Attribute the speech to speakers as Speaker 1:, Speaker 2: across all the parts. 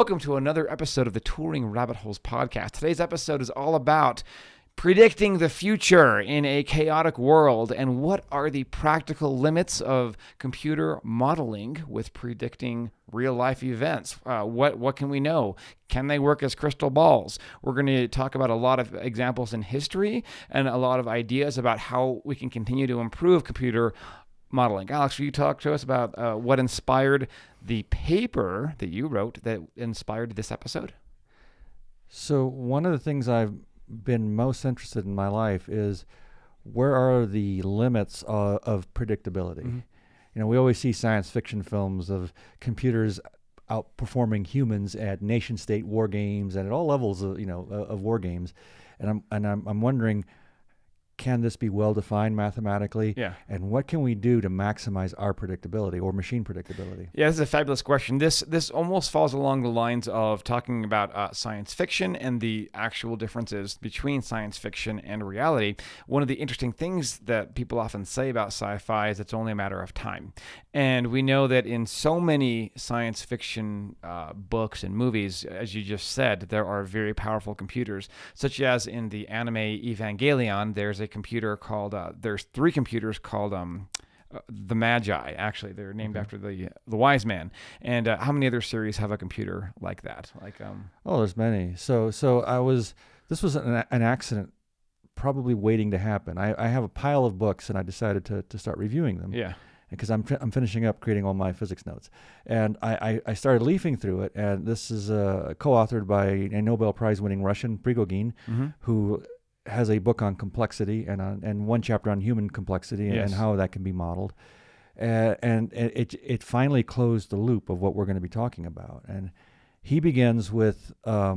Speaker 1: Welcome to another episode of the Touring Rabbit Holes podcast. Today's episode is all about predicting the future in a chaotic world and what are the practical limits of computer modeling with predicting real-life events. What can we know? Can they work as crystal balls? We're going to talk about a lot of examples in history and a lot of ideas about how we can continue to improve computer modeling. Alex, will you talk to us about what inspired the paper that you wrote that inspired this episode?
Speaker 2: So one of the things I've been most interested in my life is where are the limits of predictability?
Speaker 1: Mm-hmm.
Speaker 2: You know, we always see science fiction films of computers outperforming humans at nation-state war games and at all levels of war games, and I'm wondering, can this be well-defined mathematically?
Speaker 1: Yeah.
Speaker 2: And what can we do to maximize our predictability or machine predictability?
Speaker 1: Yeah, this is a fabulous question. This almost falls along the lines of talking about science fiction and the actual differences between science fiction and reality. One of the interesting things that people often say about sci-fi is it's only a matter of time. And we know that in so many science fiction books and movies, as you just said, there are very powerful computers, such as in the anime Evangelion, there's three computers called the Magi. Actually, they're named after the wise man. And how many other series have a computer like that?
Speaker 2: Oh, there's many. So this was an accident probably waiting to happen. I have a pile of books and I decided to start reviewing them.
Speaker 1: Yeah.
Speaker 2: Because I'm finishing up creating all my physics notes. And I started leafing through it, and this is co-authored by a Nobel Prize winning Russian, Pregogin,
Speaker 1: Mm-hmm.
Speaker 2: who has a book on complexity and one chapter on human complexity and how that can be modeled. And it finally closed the loop of what we're going to be talking about. And he begins with a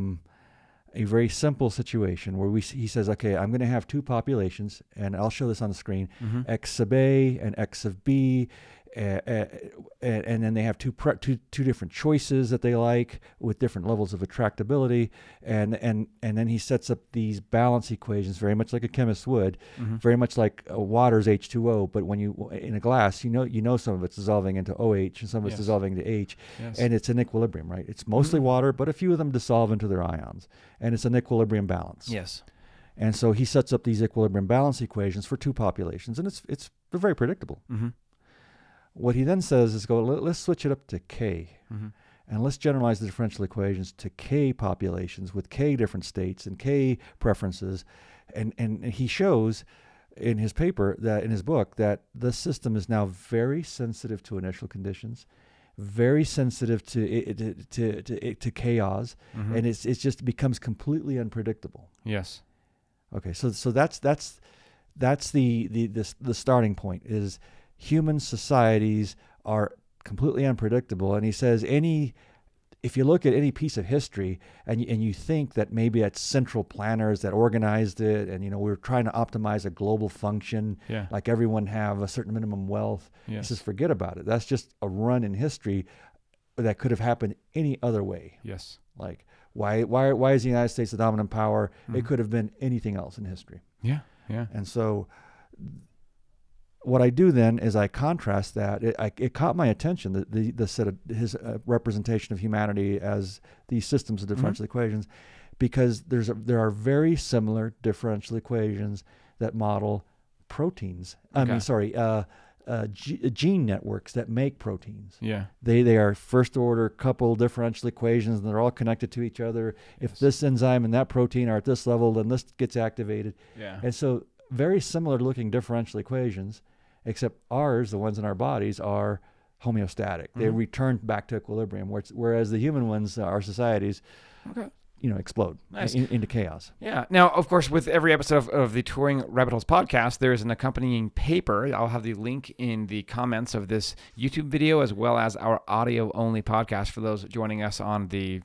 Speaker 2: very simple situation where he says, okay, I'm going to have two populations, and I'll show this on the screen,
Speaker 1: Mm-hmm.
Speaker 2: X sub A and X sub B, and then they have two different choices that they like with different levels of attractability, and then he sets up these balance equations very much like a chemist would,
Speaker 1: Mm-hmm.
Speaker 2: very much like water's H2O, but when you in a glass, you know some of it's dissolving into OH and some of it's
Speaker 1: Yes.
Speaker 2: dissolving into H,
Speaker 1: Yes.
Speaker 2: and it's in equilibrium, right? It's mostly
Speaker 1: Mm-hmm.
Speaker 2: water, but a few of them dissolve into their ions, and it's an equilibrium balance.
Speaker 1: Yes.
Speaker 2: And so he sets up these equilibrium balance equations for two populations, and they're very predictable.
Speaker 1: Mm-hmm.
Speaker 2: What he then says is, let's switch it up to K,
Speaker 1: Mm-hmm.
Speaker 2: and let's generalize the differential equations to K populations with K different states and K preferences. And he shows in his paper, that in his book, that the system is now very sensitive to initial conditions, very sensitive to chaos,
Speaker 1: Mm-hmm.
Speaker 2: and it just becomes completely unpredictable.
Speaker 1: Yes.
Speaker 2: Okay, so that's the starting point is human societies are completely unpredictable. And he says if you look at any piece of history and you think that maybe it's central planners that organized it, and we're trying to optimize a global function,
Speaker 1: Yeah.
Speaker 2: like everyone have a certain minimum wealth.
Speaker 1: Yes.
Speaker 2: He says forget about it. That's just a run in history that could have happened any other way.
Speaker 1: Yes.
Speaker 2: Like why is the United States the dominant power?
Speaker 1: Mm-hmm.
Speaker 2: It could have been anything else in history.
Speaker 1: Yeah. Yeah.
Speaker 2: And so what I do then is I contrast that. It caught my attention, the set of his representation of humanity as these systems of differential
Speaker 1: Mm-hmm.
Speaker 2: equations, because there are very similar differential equations that model proteins.
Speaker 1: Okay.
Speaker 2: Gene networks that make proteins.
Speaker 1: Yeah.
Speaker 2: They are first order couple differential equations, and they're all connected to each other.
Speaker 1: Yes.
Speaker 2: If this enzyme and that protein are at this level, then this gets activated.
Speaker 1: Yeah.
Speaker 2: And so very similar looking differential equations, except ours, the ones in our bodies, are homeostatic. They
Speaker 1: Mhm.
Speaker 2: return back to equilibrium, whereas the human ones, our societies,
Speaker 1: Okay.
Speaker 2: explode
Speaker 1: Nice.
Speaker 2: into chaos.
Speaker 1: Yeah. Now, of course, with every episode of the Touring Rabbit Holes podcast, there is an accompanying paper. I'll have the link in the comments of this YouTube video, as well as our audio-only podcast for those joining us on the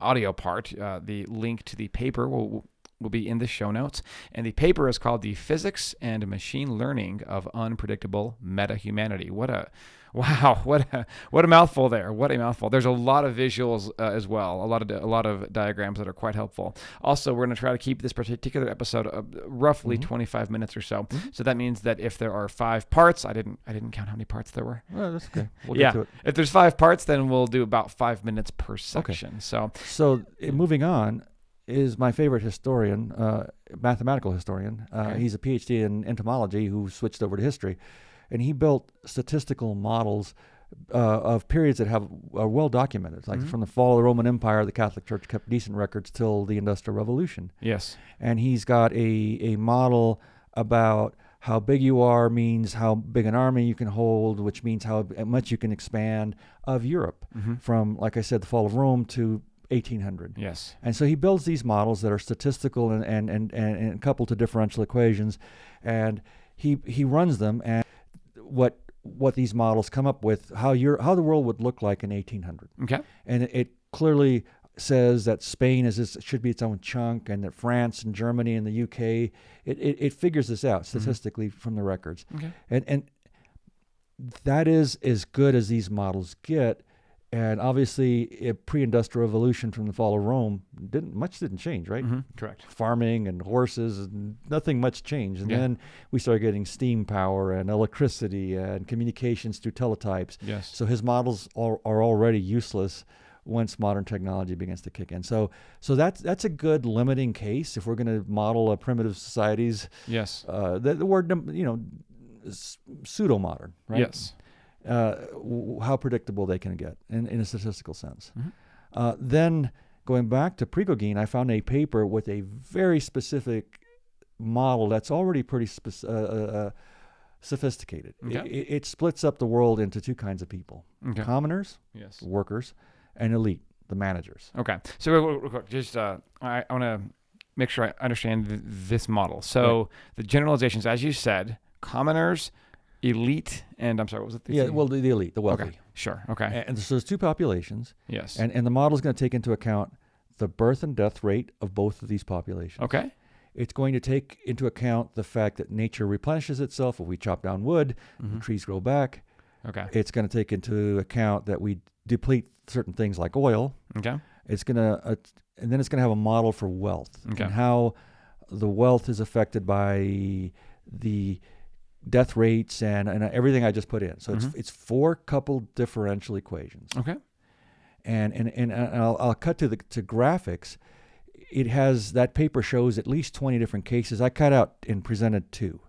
Speaker 1: audio part. The link to the paper will will be in the show notes. And the paper is called The Physics and Machine Learning of Unpredictable Meta-Humanity. What a mouthful there. What a mouthful. There's a lot of visuals as well, a lot of diagrams that are quite helpful. Also, we're going to try to keep this particular episode roughly 25 minutes or so. So that means that if there are 5 parts, I didn't count how many parts there were.
Speaker 2: Well, that's okay. We'll get to it.
Speaker 1: If there's 5 parts, then we'll do about 5 minutes per section.
Speaker 2: Okay. So moving on is my favorite historian, mathematical historian. He's a PhD in entomology who switched over to history. And he built statistical models of periods that are well documented, like from the fall of the Roman Empire, the Catholic Church kept decent records till the Industrial Revolution.
Speaker 1: Yes.
Speaker 2: And he's got a model about how big you are means how big an army you can hold, which means how much you can expand of Europe from, like I said, the fall of Rome to 1800.
Speaker 1: Yes.
Speaker 2: And so he builds these models that are statistical and coupled to differential equations, and he runs them, and what these models come up with, how the world would look like in 1800.
Speaker 1: Okay.
Speaker 2: And it clearly says that Spain should be its own chunk, and that France and Germany and the UK, it figures this out statistically from the records.
Speaker 1: Okay.
Speaker 2: And that is as good as these models get. And obviously, a pre-industrial revolution from the fall of Rome didn't change, right?
Speaker 1: Correct.
Speaker 2: Farming and horses, and nothing much changed. And then we started getting steam power and electricity and communications through teletypes.
Speaker 1: Yes.
Speaker 2: So his models are already useless once modern technology begins to kick in. So that's a good limiting case if we're going to model a primitive societies.
Speaker 1: Yes.
Speaker 2: The word, pseudo-modern, right?
Speaker 1: Yes.
Speaker 2: How predictable they can get in a statistical sense. Then going back to Pregogin, I found a paper with a very specific model that's already pretty sophisticated.
Speaker 1: Okay.
Speaker 2: It splits up the world into 2 kinds of people: commoners,
Speaker 1: yes,
Speaker 2: workers, and elite, the managers.
Speaker 1: Okay. So real quick, just I want to make sure I understand this model. So the generalizations, as you said, commoners, elite, and I'm sorry, what was it?
Speaker 2: The elite, the wealthy.
Speaker 1: Okay, sure, okay.
Speaker 2: And so there's 2 populations.
Speaker 1: Yes.
Speaker 2: And the model is going to take into account the birth and death rate of both of these populations.
Speaker 1: Okay.
Speaker 2: It's going to take into account the fact that nature replenishes itself. If we chop down wood, the trees grow back.
Speaker 1: Okay.
Speaker 2: It's going to take into account that we deplete certain things like oil.
Speaker 1: Okay.
Speaker 2: It's going to, and then it's going to have a model for wealth and how the wealth is affected by the death rates and everything I just put in. So it's 4 coupled differential equations.
Speaker 1: Okay.
Speaker 2: And I'll cut to graphics. It has, that paper shows at least 20 different cases. I cut out and presented 2.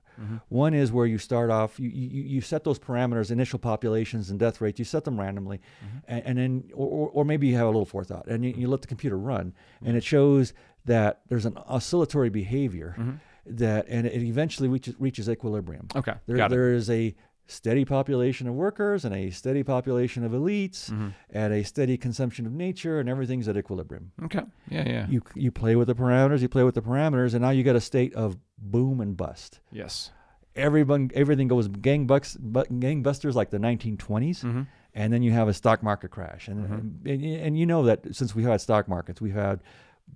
Speaker 2: One is where you start off, you set those parameters, initial populations and death rates, you set them randomly, and then, or maybe you have a little forethought, and you let the computer run, and it shows that there's an oscillatory behavior and it eventually reaches equilibrium.
Speaker 1: Okay,
Speaker 2: there is a steady population of workers and a steady population of elites and a steady consumption of nature, and everything's at equilibrium.
Speaker 1: Okay, yeah.
Speaker 2: You play with the parameters, and now you got a state of boom and bust.
Speaker 1: Yes.
Speaker 2: Everything goes gangbusters like the 1920s, and then you have a stock market crash. And you know that since we've had stock markets, we've had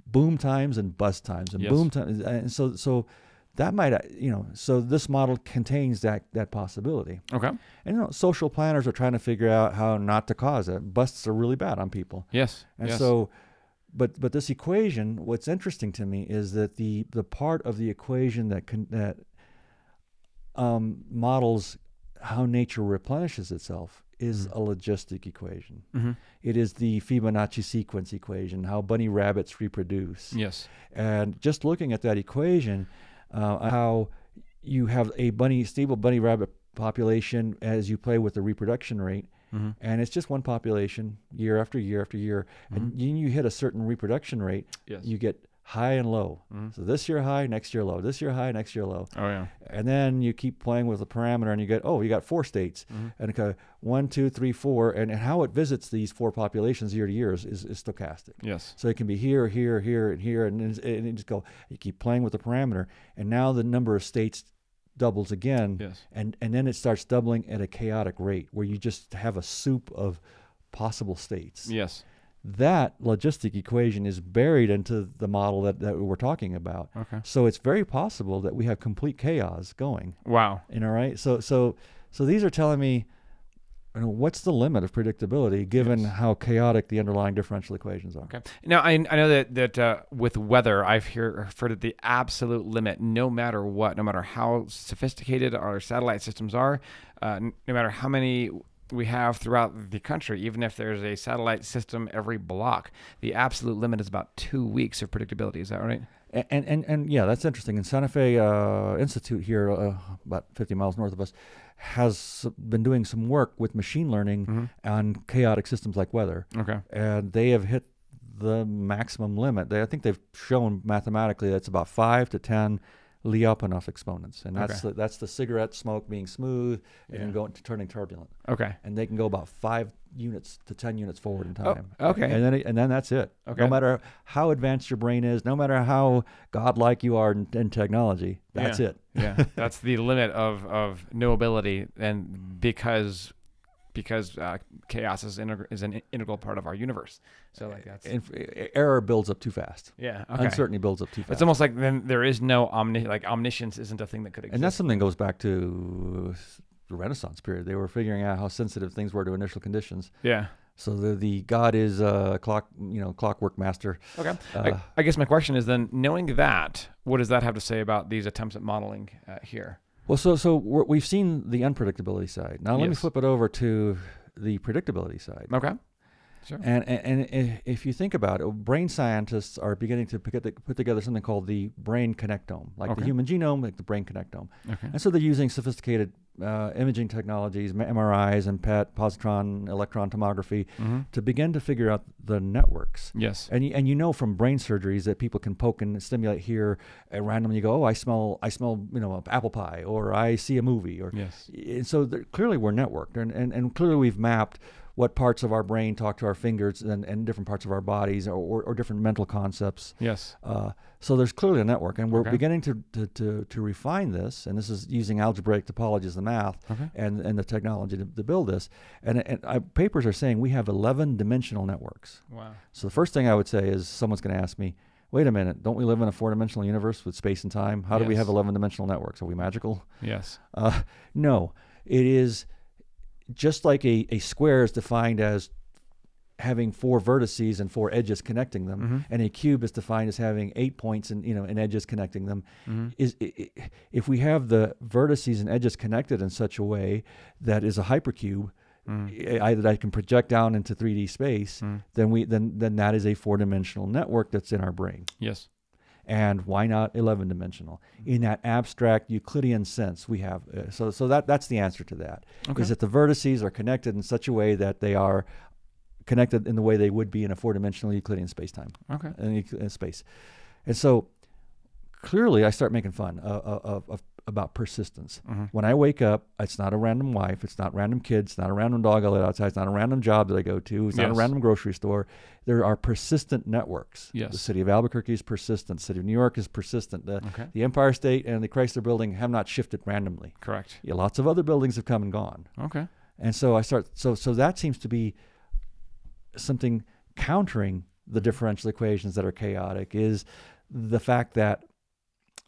Speaker 2: boom times and bust times and boom times. And so that might, so this model contains that possibility.
Speaker 1: Okay.
Speaker 2: And social planners are trying to figure out how not to cause it. Busts are really bad on people.
Speaker 1: Yes.
Speaker 2: And so, but this equation, what's interesting to me is that the part of the equation that models how nature replenishes itself is a logistic equation. It is the Fibonacci sequence equation, how bunny rabbits reproduce.
Speaker 1: Yes.
Speaker 2: And just looking at that equation, how you have a stable bunny rabbit population as you play with the reproduction rate, and it's just one population year after year after year, and you hit a certain reproduction rate, you get high and low. So this year high, next year low. This year high, next year low.
Speaker 1: Oh yeah.
Speaker 2: And then you keep playing with the parameter, and you got 4 states, and okay, 1, 2, 3, 4, and how it visits these 4 populations year to year is stochastic.
Speaker 1: Yes.
Speaker 2: So it can be here, here, here, and here, and you just go. You keep playing with the parameter, and now the number of states doubles again.
Speaker 1: Yes.
Speaker 2: And then it starts doubling at a chaotic rate, where you just have a soup of possible states.
Speaker 1: Yes.
Speaker 2: that logistic equation is buried into the model that we're talking about.
Speaker 1: Okay.
Speaker 2: So it's very possible that we have complete chaos going.
Speaker 1: Wow.
Speaker 2: Right? So these are telling me, what's the limit of predictability given how chaotic the underlying differential equations are?
Speaker 1: Okay. Now, I know that with weather, I've heard that the absolute limit, no matter what, no matter how sophisticated our satellite systems are, no matter how many we have throughout the country, even if there's a satellite system every block, the absolute limit is about 2 weeks of predictability. Is that right?
Speaker 2: And yeah, that's interesting. And Santa Fe Institute here, about 50 miles north of us, has been doing some work with machine learning on chaotic systems like weather. Okay. And they have hit the maximum limit. I think they've shown mathematically that's about 5 to 10 Lyapunov exponents, and that's the cigarette smoke being smooth and going to turning turbulent. Okay. And they can go about 5 units to 10 units forward in time.
Speaker 1: Oh, okay.
Speaker 2: And then that's it. Okay. No matter how advanced your brain is, no matter how godlike you are in technology, that's it.
Speaker 1: Yeah. That's the limit of knowability, and because chaos is an integral part of our universe. So that's
Speaker 2: error builds up too fast.
Speaker 1: Yeah, okay.
Speaker 2: Uncertainty builds up too fast.
Speaker 1: It's almost like then there is no omniscience isn't a thing that could exist.
Speaker 2: And that's something that goes back to the Renaissance period. They were figuring out how sensitive things were to initial conditions. Yeah. So the God is clockwork master.
Speaker 1: Okay. I guess my question is then, knowing that, what does that have to say about these attempts at modeling here?
Speaker 2: Well, so we've seen the unpredictability side. Now let me flip it over to the predictability side.
Speaker 1: Okay. Sure.
Speaker 2: And if you think about it, brain scientists are beginning to put together something called the brain connectome, like the human genome, like the brain connectome. Okay. And so they're using sophisticated imaging technologies, MRIs and PET, positron, electron tomography, to begin to figure out the networks. Yes. And from brain surgeries that people can poke and stimulate here at random. You go, oh, I smell apple pie, or I see a movie, or yes. And so clearly we're networked, and clearly we've mapped what parts of our brain talk to our fingers and different parts of our bodies or different mental concepts. Yes. So there's clearly a network, and we're beginning to refine this, and this is using algebraic topology as the math and the technology to build this. And papers are saying we have 11-dimensional networks. Wow. So the first thing I would say is someone's going to ask me, wait a minute, don't we live in a 4-dimensional universe with space and time? How do we have 11-dimensional networks? Are we magical? Yes. No, it is just like a square is defined as having 4 vertices and 4 edges connecting them, and a cube is defined as having 8 points and edges connecting them. If we have the vertices and edges connected in such a way that is a hypercube, either that can project down into 3D space, then that is a 4-dimensional network that's in our brain. Yes. And why not 11-dimensional? In that abstract Euclidean sense, we have so that's the answer to that. Okay. Is that the vertices are connected in such a way that they are connected in the way they would be in a 4-dimensional Euclidean space-time. Okay. In space, and so clearly I start making fun about persistence. When I wake up, it's not a random wife, it's not random kids, it's not a random dog I let outside, it's not a random job that I go to, it's not a random grocery store. There are persistent networks. Yes. The city of Albuquerque is persistent. The city of New York is persistent. The Empire State and the Chrysler Building have not shifted randomly. Correct. Yeah, lots of other buildings have come and gone. Okay. And so so that seems to be something countering the differential equations that are chaotic, is the fact that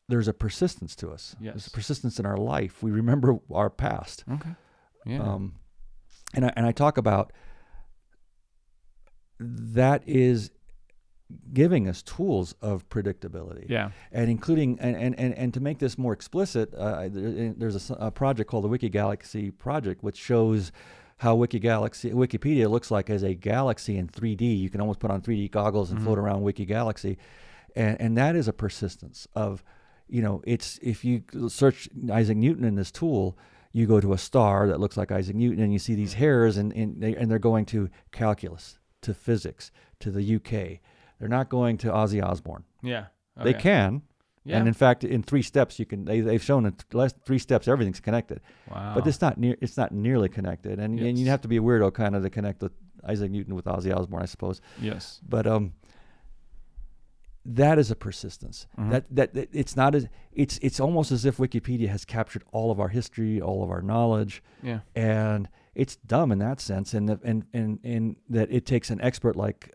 Speaker 2: there's a persistence to us. Yes. There's a persistence in our life. We remember our past. Okay. Yeah. And I talk about that is giving us tools of predictability. Yeah. And including and to make this more explicit, there's a project called the WikiGalaxy project, which shows how Wikipedia looks like as a galaxy in 3D. You can almost put on 3D goggles and float around WikiGalaxy, and that is a persistence of. It's if you search Isaac Newton in this tool, you go to a star that looks like Isaac Newton, and you see these hairs, and they're going to calculus, to physics, to the UK. They're not going to Ozzy Osbourne. Yeah, they can, and in fact, in 3 steps, you can. They've shown in the last 3 steps everything's connected. Wow. But it's not nearly connected, and you have to be a weirdo kind of to connect with Isaac Newton with Ozzy Osbourne, I suppose. Yes. But that is a persistence. That it's not as it's almost as if Wikipedia has captured all of our history, all of our knowledge, and it's dumb in that sense, and that it takes an expert like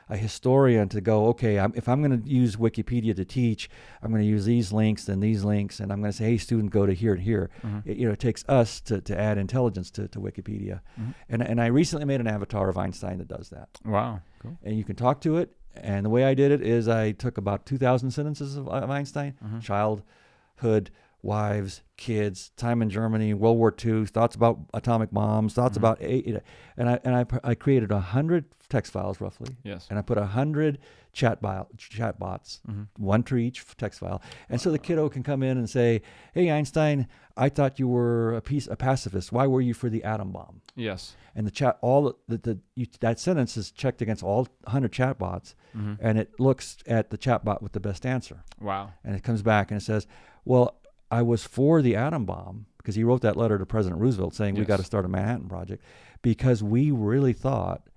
Speaker 2: a historian to go, okay, if I'm going to use Wikipedia to teach, I'm going to use these links and these links, and I'm going to say, hey, student, go to here and here. It takes us to add intelligence to Wikipedia. And I recently made an avatar of Einstein that does that.
Speaker 1: Wow, cool.
Speaker 2: And you can talk to it, and the way I did it is I took about 2,000 sentences of Einstein, childhood, wives, kids, time in Germany, World War II, thoughts about atomic bombs, thoughts about, and I created 100 text files roughly.
Speaker 1: Yes.
Speaker 2: And I put 100 chat bots, one for each text file. And so the kiddo can come in and say, hey, Einstein, I thought you were a pacifist. Why were you for the atom bomb?
Speaker 1: Yes.
Speaker 2: And the chat, that sentence is checked against all 100 chat bots, and it looks at the chat bot with the best answer.
Speaker 1: Wow.
Speaker 2: And it comes back and it says, well, I was for the atom bomb, because he wrote that letter to President Roosevelt saying we got to start a Manhattan Project, because we really thought,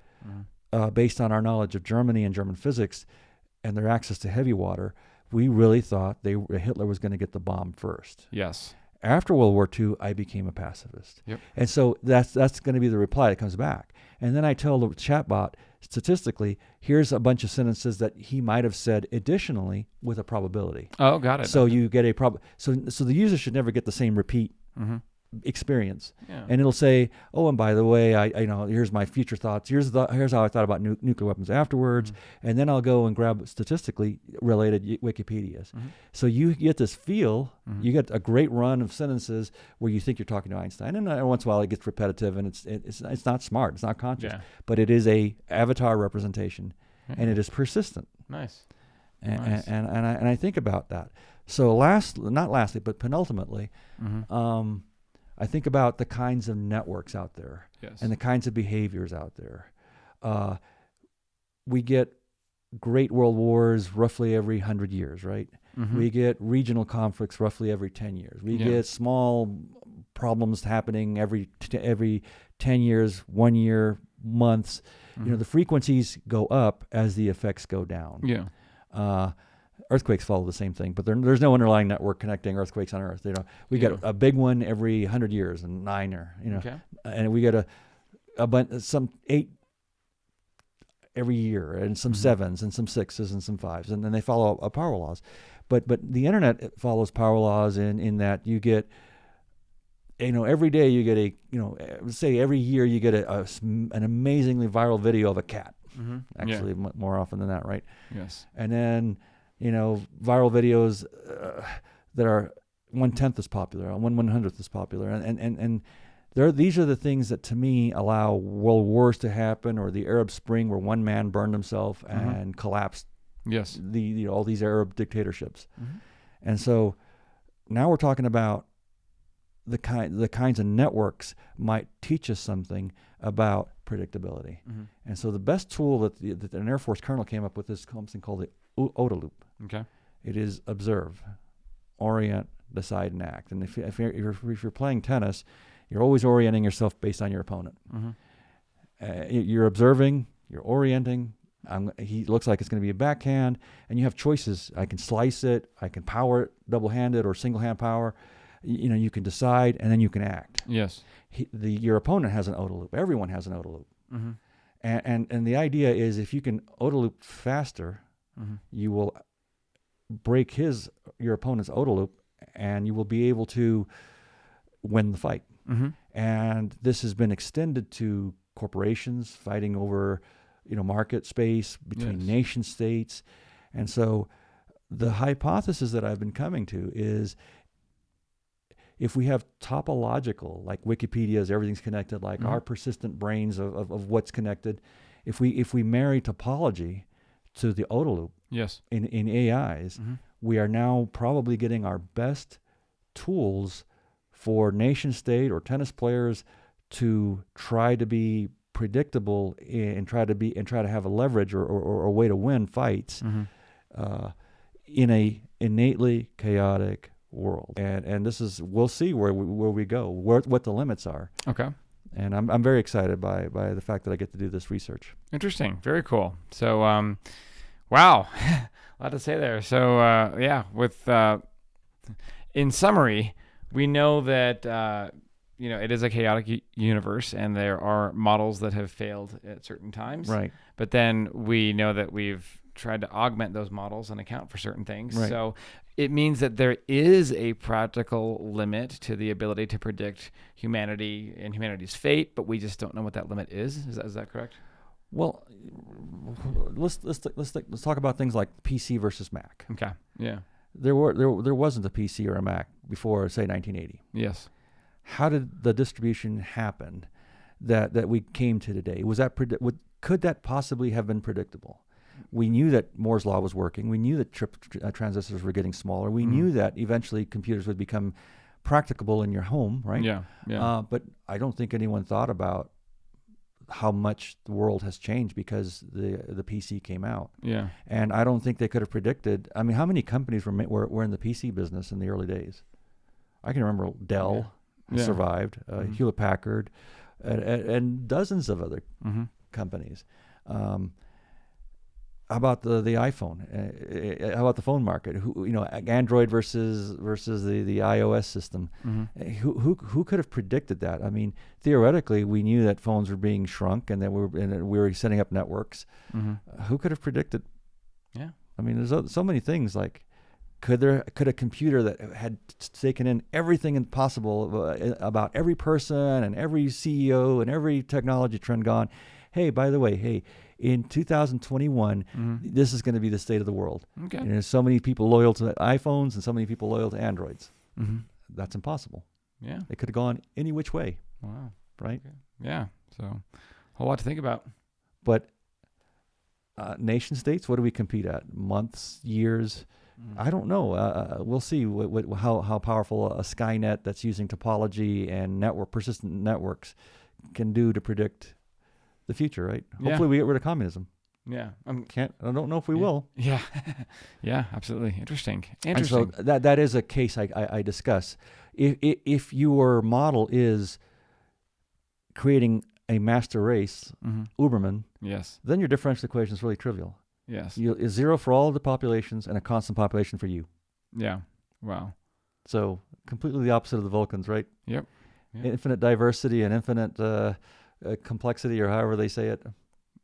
Speaker 2: based on our knowledge of Germany and German physics and their access to heavy water, we really thought Hitler was going to get the bomb first.
Speaker 1: Yes.
Speaker 2: After World War II, I became a pacifist.
Speaker 1: Yep.
Speaker 2: And so that's going to be the reply that comes back. And then I tell the chatbot, statistically, here's a bunch of sentences that he might have said additionally with a probability.
Speaker 1: Oh, got it.
Speaker 2: So you get a so the user should never get the same repeat experience.
Speaker 1: Yeah.
Speaker 2: And it'll say, oh, and by the way, I here's my future thoughts. Here's how I thought about nuclear weapons afterwards. And then I'll go and grab statistically related Wikipedias. So you get this feel, you get a great run of sentences where you think you're talking to Einstein. And once in a while it gets repetitive, and it's not smart, it's not conscious, but it is a avatar representation, and it is persistent.
Speaker 1: Nice.
Speaker 2: And I think about that. So not lastly, but penultimately, I think about the kinds of networks out there, and the kinds of behaviors out there. We get great world wars roughly every 100 years, right? We get regional conflicts roughly every 10 years. We get small problems happening every 10 years, 1 year, months. The frequencies go up as the effects go down.
Speaker 1: Yeah.
Speaker 2: Earthquakes follow the same thing, but there's no underlying network connecting earthquakes on Earth. We get a big one every 100 years, and 9 and we get some 8 every year, and some 7s, and some 6s, and some 5s, and then they follow power laws. But the internet follows power laws in that you get, every day you get say every year you get an amazingly viral video of a cat. Actually, more often than that, right?
Speaker 1: Yes.
Speaker 2: And then viral videos that are 1/10 as popular, 1/100th as popular, and these are the things that to me allow world wars to happen, or the Arab Spring where one man burned himself and collapsed.
Speaker 1: Yes.
Speaker 2: All these Arab dictatorships, and so now we're talking about the kinds of networks might teach us something about predictability. And so the best tool that an Air Force colonel came up with is something called the OODA loop.
Speaker 1: Okay.
Speaker 2: It is observe, orient, decide, and act. And if you're playing tennis, you're always orienting yourself based on your opponent. You're observing, you're orienting. He looks like it's going to be a backhand, and you have choices. I can slice it, I can power it, double-handed or single-hand power. You can decide, and then you can act.
Speaker 1: Yes.
Speaker 2: Your opponent has an OODA loop. Everyone has an OODA loop. And the idea is, if you can OODA loop faster, you will break your opponent's OODA loop, and you will be able to win the fight. And this has been extended to corporations fighting over, market space between nation states. And so the hypothesis that I've been coming to is, if we have topological, like Wikipedia's everything's connected, like our persistent brains of what's connected, if we marry topology to the OODA loop in AIs, we are now probably getting our best tools for nation state or tennis players to try to be predictable and try to have a leverage or a way to win fights in a innately chaotic world. And this is, we'll see where we go, what the limits are.
Speaker 1: Okay.
Speaker 2: And I'm very excited by the fact that I get to do this research.
Speaker 1: Interesting. Very cool. So, wow, a lot to say there. So, in summary, we know that it is a chaotic universe, and there are models that have failed at certain times.
Speaker 2: Right.
Speaker 1: But then we know that we've tried to augment those models and account for certain things.
Speaker 2: Right.
Speaker 1: So it means that there is a practical limit to the ability to predict humanity and humanity's fate, but we just don't know what that limit is. Is that correct?
Speaker 2: Well, let's talk about things like PC versus Mac.
Speaker 1: Okay. Yeah.
Speaker 2: There wasn't a PC or a Mac before, say, 1980.
Speaker 1: Yes.
Speaker 2: How did the distribution happen that we came to today? Could that possibly have been predictable? We knew that Moore's law was working. We knew that transistors were getting smaller. We knew that eventually computers would become practicable in your home, right?
Speaker 1: Yeah. Yeah.
Speaker 2: But I don't think anyone thought about how much the world has changed because the PC came out.
Speaker 1: Yeah.
Speaker 2: And I don't think they could have predicted. I mean, how many companies were in the PC business in the early days? I can remember Dell survived, Hewlett Packard, and dozens of other companies. How about the iPhone? How about the phone market? Android versus the iOS system. Who could have predicted that? I mean, theoretically, we knew that phones were being shrunk and that we were setting up networks. Who could have predicted?
Speaker 1: Yeah.
Speaker 2: I mean, there's so many things like. Could a computer that had taken in everything possible about every person and every CEO and every technology trend gone, hey, by the way, in 2021, this is going to be the state of the world.
Speaker 1: Okay.
Speaker 2: And there's so many people loyal to iPhones and so many people loyal to Androids. That's impossible.
Speaker 1: Yeah.
Speaker 2: It could have gone any which way.
Speaker 1: Wow.
Speaker 2: Right?
Speaker 1: Okay. Yeah. So a whole lot to think about.
Speaker 2: But nation states, what do we compete at? Months, years? I don't know. We'll see how powerful a Skynet that's using topology and persistent networks can do to predict the future, right?
Speaker 1: Yeah.
Speaker 2: Hopefully we get rid of communism.
Speaker 1: Yeah.
Speaker 2: I don't know if we will.
Speaker 1: Yeah. Yeah, absolutely. Interesting.
Speaker 2: And so that is a case I discuss. If your model is creating a master race, Uberman,
Speaker 1: yes,
Speaker 2: then your differential equation is really trivial.
Speaker 1: Yes.
Speaker 2: Is zero for all the populations and a constant population for you.
Speaker 1: Yeah. Wow.
Speaker 2: So completely the opposite of the Vulcans, right?
Speaker 1: Yep.
Speaker 2: Infinite diversity and infinite complexity, or however they say it.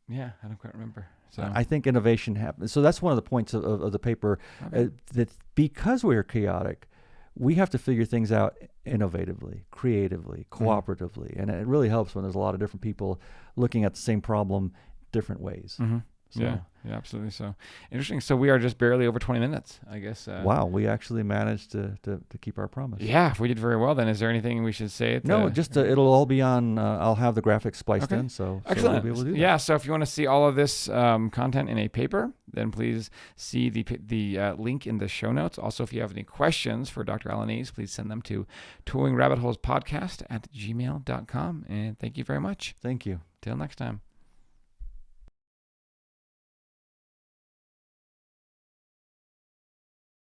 Speaker 1: Yeah, I don't quite remember. So
Speaker 2: I think innovation happens. So that's one of the points of the paper, that because we're chaotic, we have to figure things out innovatively, creatively, cooperatively. And it really helps when there's a lot of different people looking at the same problem different ways. So,
Speaker 1: yeah, absolutely. So interesting. So we are just barely over 20 minutes, I guess.
Speaker 2: Wow, we actually managed to keep our promise.
Speaker 1: Yeah, we did very well then. Is there anything we should say?
Speaker 2: No, just it'll all be on, I'll have the graphics spliced in, so
Speaker 1: excellent.
Speaker 2: we'll be able to do that.
Speaker 1: Yeah, so if you want to see all of this content in a paper, then please see the link in the show notes. Also, if you have any questions for Dr. Alaniz, please send them to touringrabbitholespodcast@gmail.com. And thank you very much.
Speaker 2: Thank you.
Speaker 1: Till next time.